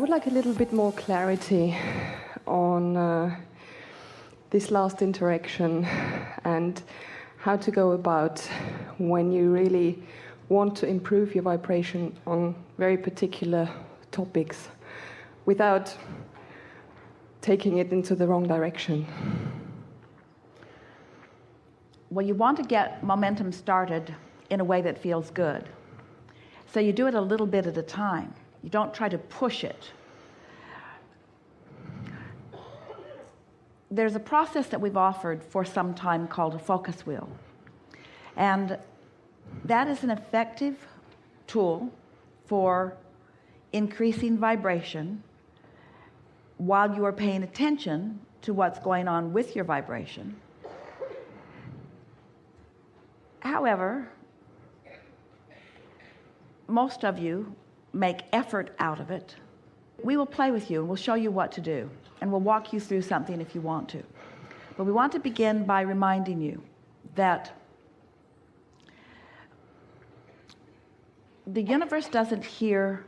would like a little bit more clarity on this last interaction and how to go about when you really want to improve your vibration on very particular topics without taking it into the wrong direction. Well, you want to get momentum started in a way that feels good. So you do it a little bit at a time. You don't try to push it. There's a process that we've offered for some time called a focus wheel. And that is an effective tool for increasing vibration while you are paying attention to what's going on with your vibration. However, most of you make effort out of it. We will play with you and we'll show you what to do, and we'll walk you through something if you want to. But we want to begin by reminding you that the universe doesn't hear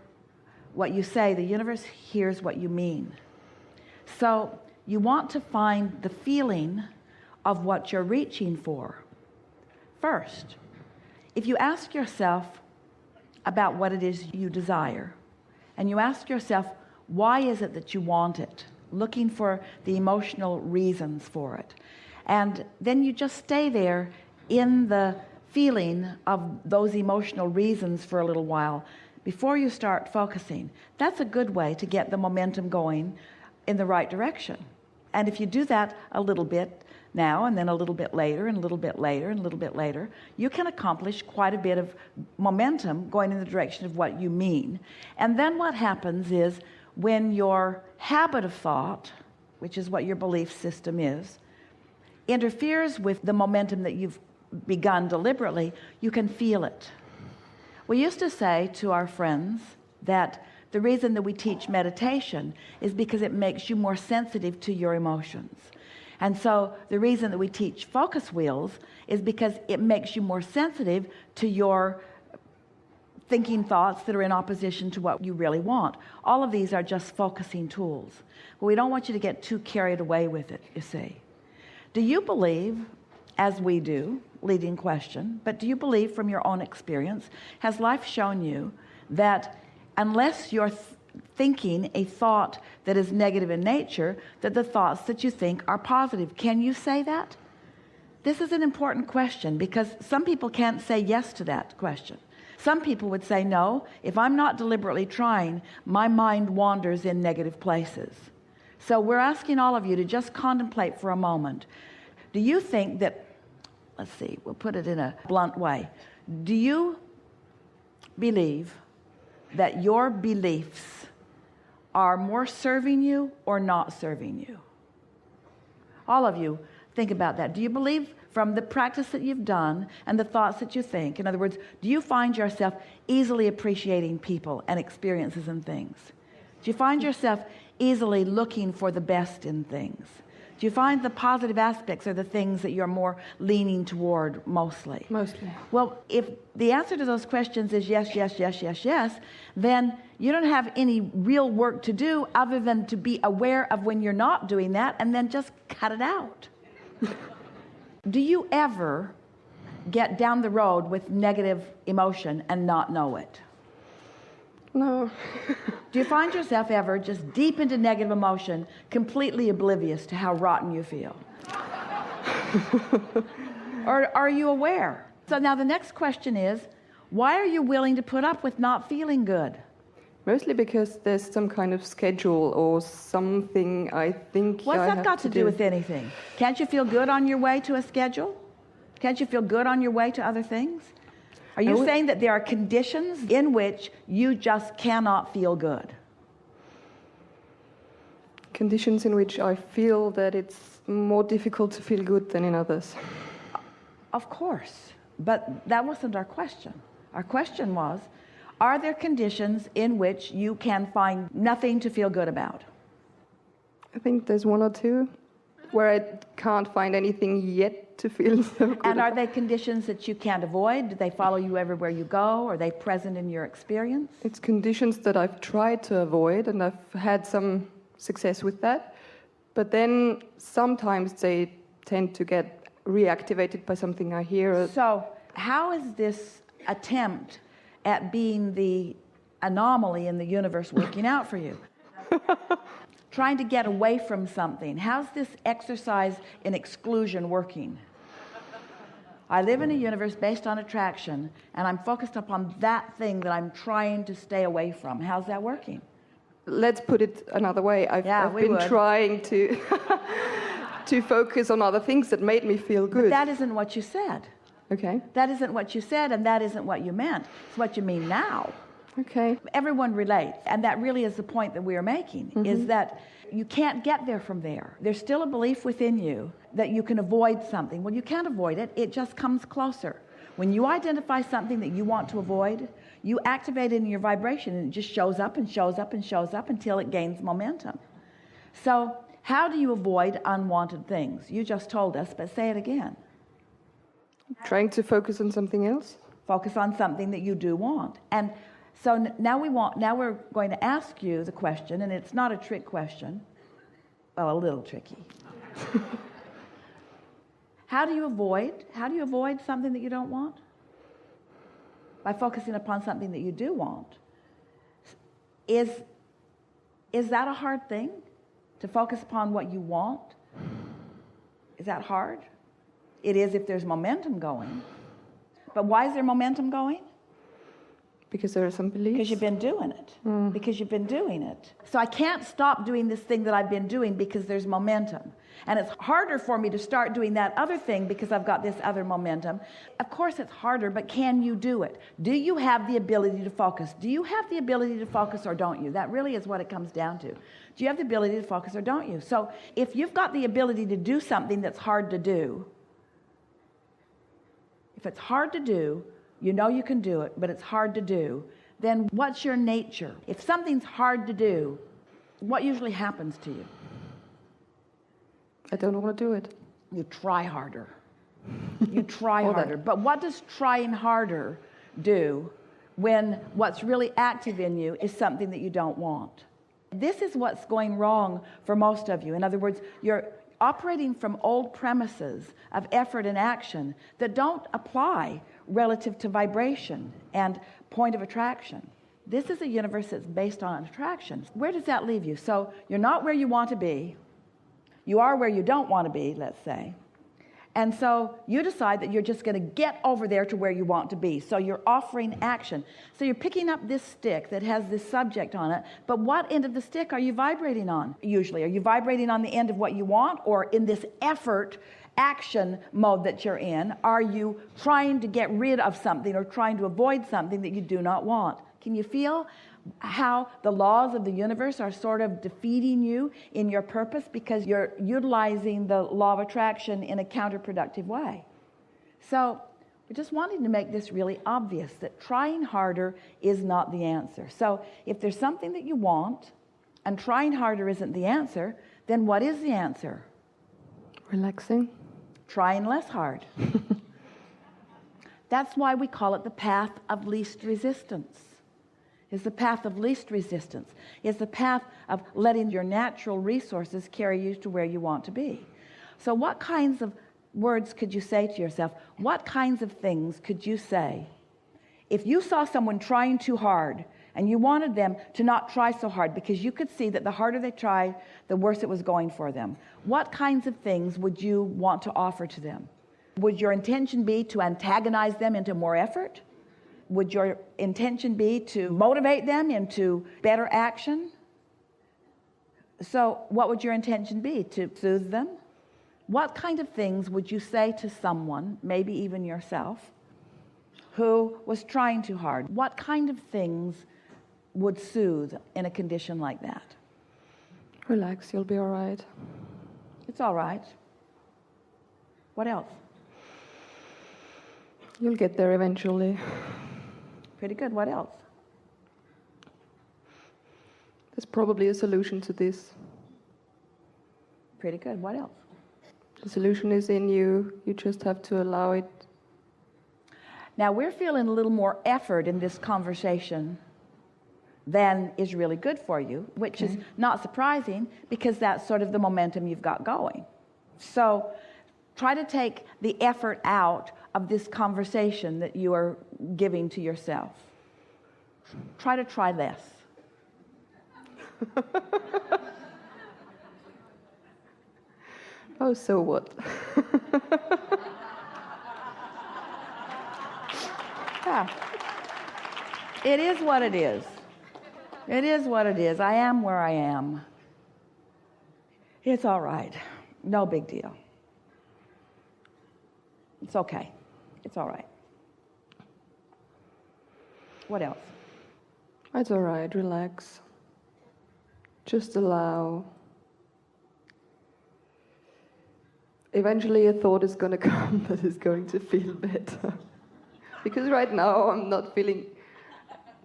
what you say, the universe hears what you mean. So you want to find the feeling of what you're reaching for first. If you ask yourself about what it is you desire, and you ask yourself, why is it that you want it? Looking for the emotional reasons for it. And then you just stay there in the feeling of those emotional reasons for a little while before you start focusing. That's a good way to get the momentum going in the right direction. And if you do that a little bit now, and then a little bit later, and a little bit later, and a little bit later, you can accomplish quite a bit of momentum going in the direction of what you mean. And then what happens is, when your habit of thought, which is what your belief system is, interferes with the momentum that you've begun deliberately, you can feel it. We used to say to our friends that the reason that we teach meditation is because it makes you more sensitive to your emotions. And so the reason that we teach focus wheels is because it makes you more sensitive to your thinking thoughts that are in opposition to what you really want. All of these are just focusing tools. But we don't want you to get too carried away with it, you see. Do you believe, as we do, leading question, but do you believe from your own experience, has life shown you that unless you're thinking a thought that is negative in nature, that the thoughts that you think are positive? Can you say that? This is an important question, because some people can't say yes to that question. Some people would say, no, if I'm not deliberately trying, my mind wanders in negative places. So we're asking all of you to just contemplate for a moment. Do you think that, let's see, we'll put it in a blunt way. Do you believe that your beliefs are more serving you or not serving you? All of you, think about that. Do you believe from the practice that you've done and the thoughts that you think, in other words, do you find yourself easily appreciating people and experiences and things? Do you find yourself easily looking for the best in things? Do you find the positive aspects are the things that you're more leaning toward mostly? Mostly. Well, if the answer to those questions is yes, yes, yes, yes, yes, then you don't have any real work to do other than to be aware of when you're not doing that and then just cut it out. Do you ever get down the road with negative emotion and not know it? No. Do you find yourself ever just deep into negative emotion, completely oblivious to how rotten you feel? Or are you aware? So now the next question is, why are you willing to put up with not feeling good? Mostly because there's some kind of schedule or something I think What's I that have got to do with anything? Can't you feel good on your way to a schedule? Can't you feel good on your way to other things? Are you saying that there are conditions in which you just cannot feel good? Conditions in which I feel that it's more difficult to feel good than in others. Of course, but that wasn't our question. Our question was, are there conditions in which you can find nothing to feel good about? I think there's one or two where I can't find anything yet to feel so good. And are they conditions that you can't avoid? Do they follow you everywhere you go? Are they present in your experience? It's conditions that I've tried to avoid, and I've had some success with that. But then sometimes they tend to get reactivated by something I hear. So how is this attempt at being the anomaly in the universe working out for you? Trying to get away from something. How's this exercise in exclusion working? I live in a universe based on attraction, and I'm focused upon that thing that I'm trying to stay away from. How's that working? Let's put it another way. I've been trying to to focus on other things that made me feel good. But that isn't what you said. Okay. That isn't what you said, and that isn't what you meant. It's what you mean now. Okay. Everyone relates, and that really is the point that we are making, is that you can't get there from there. There's still a belief within you that you can avoid something. Well, you can't avoid it. It just comes closer. When you identify something that you want to avoid, you activate it in your vibration, and it just shows up and shows up and shows up until it gains momentum. So how do you avoid unwanted things? You just told us, but say it again. Trying to focus on something else? Focus on something that you do want. And so now we're going to ask you the question, and it's not a trick question. Well, a little tricky. How do you avoid something that you don't want? By focusing upon something that you do want. Is that a hard thing? To focus upon what you want? Is that hard? It is if there's momentum going. But why is there momentum going? Because there are some beliefs. Because you've been doing it. Because you've been doing it. So I can't stop doing this thing that I've been doing because there's momentum. And it's harder for me to start doing that other thing because I've got this other momentum. Of course it's harder, but can you do it? Do you have the ability to focus? Do you have the ability to focus or don't you? That really is what it comes down to. Do you have the ability to focus or don't you? So if you've got the ability to do something that's hard to do, if it's hard to do, you know you can do it, but it's hard to do, then what's your nature? If something's hard to do, what usually happens to you? I don't want to do it. You try harder. You try harder. But what does trying harder do when what's really active in you is something that you don't want? This is what's going wrong for most of you. In other words, you're operating from old premises of effort and action that don't apply relative to vibration and point of attraction. This is a universe that's based on attraction. Where does that leave you? So you're not where you want to be. You are where you don't want to be, let's say. And so you decide that you're just going to get over there to where you want to be. So you're offering action. So you're picking up this stick that has this subject on it, but what end of the stick are you vibrating on? Usually, are you vibrating on the end of what you want, or in this effort action mode that you're in, are you trying to get rid of something or trying to avoid something that you do not want? Can you feel how the laws of the universe are sort of defeating you in your purpose because you're utilizing the law of attraction in a counterproductive way? So we're just wanting to make this really obvious, that trying harder is not the answer. So if there's something that you want and trying harder isn't the answer, then what is the answer? Relaxing. Trying less hard. That's why we call it the path of least resistance. It's the path of least resistance. It's the path of letting your natural resources carry you to where you want to be. So what kinds of words could you say to yourself? What kinds of things could you say if you saw someone trying too hard and you wanted them to not try so hard because you could see that the harder they tried, the worse it was going for them? What kinds of things would you want to offer to them? Would your intention be to antagonize them into more effort? Would your intention be to motivate them into better action? So what would your intention be? To soothe them? What kind of things would you say to someone, maybe even yourself, who was trying too hard? What kind of things would soothe in a condition like that? Relax, you'll be all right. It's all right. What else? You'll get there eventually. Pretty good. What else? There's probably a solution to this. Pretty good. What else? The solution is in you. You just have to allow it. Now, we're feeling a little more effort in this conversation than is really good for you, which is not surprising because that's sort of the momentum you've got going. So try to take the effort out of this conversation that you are giving to yourself. Try less. Oh, so what? Yeah. It is what it is. It is what it is. I am where I am. It's all right. No big deal. It's okay. It's all right. What else? It's all right. Relax. Just allow. Eventually a thought is going to come that is going to feel better. Because right now I'm not feeling,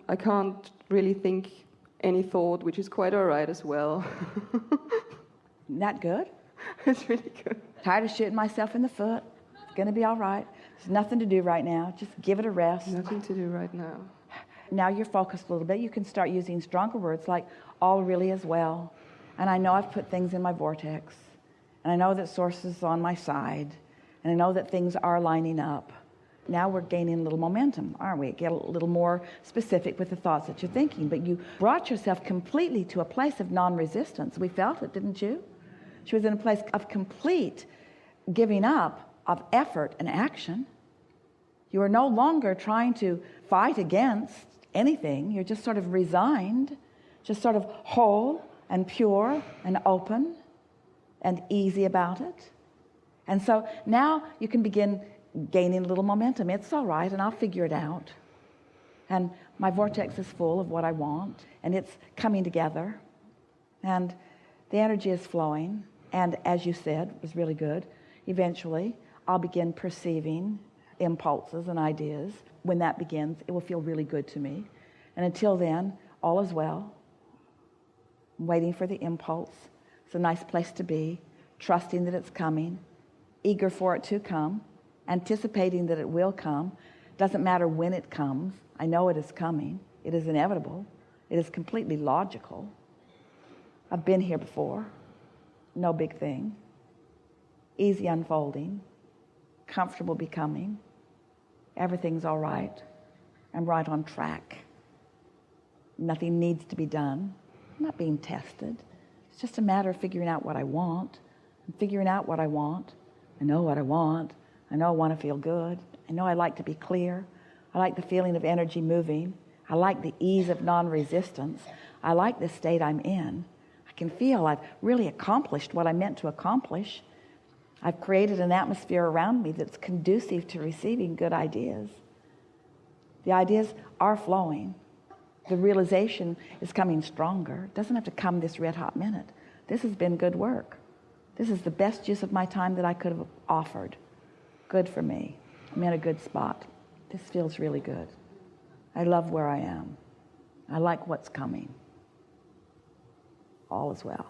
I can't really think any thought, which is quite all right as well. Isn't that good? It's really good. Tired of shooting myself in the foot. It's going to be all right. There's nothing to do right now. Just give it a rest. Nothing to do right now. Now you're focused a little bit. You can start using stronger words like all really is well. And I know I've put things in my vortex. And I know that source is on my side. And I know that things are lining up. Now we're gaining a little momentum, aren't we? Get a little more specific with the thoughts that you're thinking. But you brought yourself completely to a place of non-resistance. We felt it, didn't you? She was in a place of complete giving up of effort and action. You are no longer trying to fight against anything. You're just sort of resigned, just sort of whole and pure and open and easy about it. And so now you can begin gaining a little momentum. It's all right, and I'll figure it out. And my vortex is full of what I want, and it's coming together, and the energy is flowing. And as you said, it was really good. Eventually, I'll begin perceiving impulses and ideas. When that begins, it will feel really good to me. And until then, all is well. I'm waiting for the impulse. It's a nice place to be, trusting that it's coming, eager for it to come, anticipating that it will come. Doesn't matter when it comes. I know it is coming. It is inevitable. It is completely logical. I've been here before. No big thing. Easy unfolding. Comfortable becoming. Everything's all right. I'm right on track. Nothing needs to be done. I'm not being tested. It's just a matter of figuring out what I want. I'm figuring out what I want. I know what I want. I know I want to feel good. I know I like to be clear. I like the feeling of energy moving. I like the ease of non-resistance. I like the state I'm in. I can feel I've really accomplished what I meant to accomplish. I've created an atmosphere around me that's conducive to receiving good ideas. The ideas are flowing. The realization is coming stronger. It doesn't have to come this red hot minute. This has been good work. This is the best use of my time that I could have offered. Good for me. I'm in a good spot. This feels really good. I love where I am. I like what's coming. All is well.